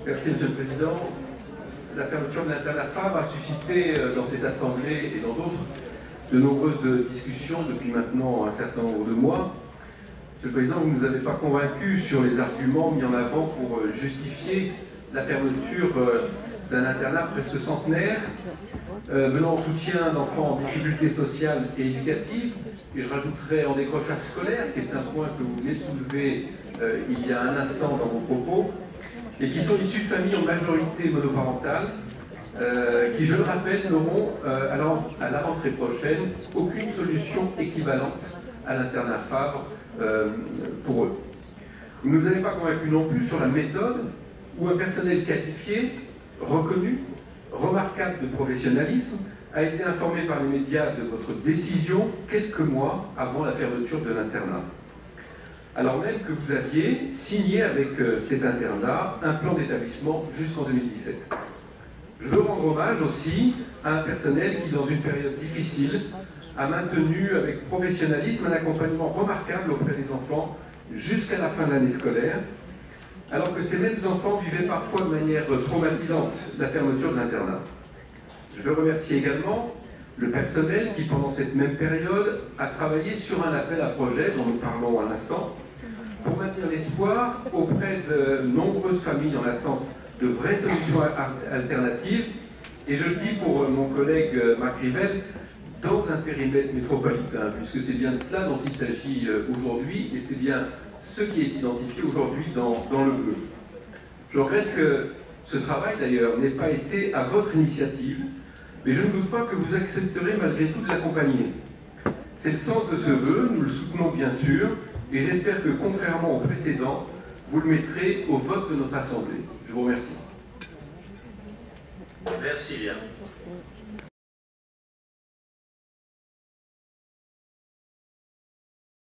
Merci, Monsieur le Président. La fermeture de l'internat Fabre a suscité dans cette Assemblée et dans d'autres de nombreuses discussions depuis maintenant un certain nombre de mois. Monsieur le Président, vous ne nous avez pas convaincus sur les arguments mis en avant pour justifier la fermeture d'un internat presque centenaire, venant en soutien d'enfants en difficulté sociale et éducative, et je rajouterai en décrochage scolaire, qui est un point que vous venez de soulever il y a un instant dans vos propos, et qui sont issus de familles en majorité monoparentales, qui, je le rappelle, n'auront à la rentrée prochaine aucune solution équivalente à l'internat Fabre pour eux. Vous ne nous avez pas convaincus non plus sur la méthode où un personnel qualifié, reconnu, remarquable de professionnalisme, a été informé par les médias de votre décision quelques mois avant la fermeture de l'internat, alors même que vous aviez signé avec cet internat un plan d'établissement jusqu'en 2017. Je veux rendre hommage aussi à un personnel qui, dans une période difficile, a maintenu avec professionnalisme un accompagnement remarquable auprès des enfants jusqu'à la fin de l'année scolaire, alors que ces mêmes enfants vivaient parfois de manière traumatisante la fermeture de l'internat. Je veux remercier également le personnel qui, pendant cette même période, a travaillé sur un appel à projet dont nous parlons à l'instant, pour maintenir l'espoir auprès de nombreuses familles en attente de vraies solutions alternatives, et je le dis pour mon collègue Marc Rivel, dans un périmètre métropolitain, puisque c'est bien de cela dont il s'agit aujourd'hui, et c'est bien ce qui est identifié aujourd'hui dans le vœu. Je regrette que ce travail, d'ailleurs, n'ait pas été à votre initiative, mais je ne doute pas que vous accepterez malgré tout de l'accompagner. C'est le sens de ce vœu, nous le soutenons bien sûr, et j'espère que, contrairement au précédent, vous le mettrez au vote de notre Assemblée. Je vous remercie. Merci bien.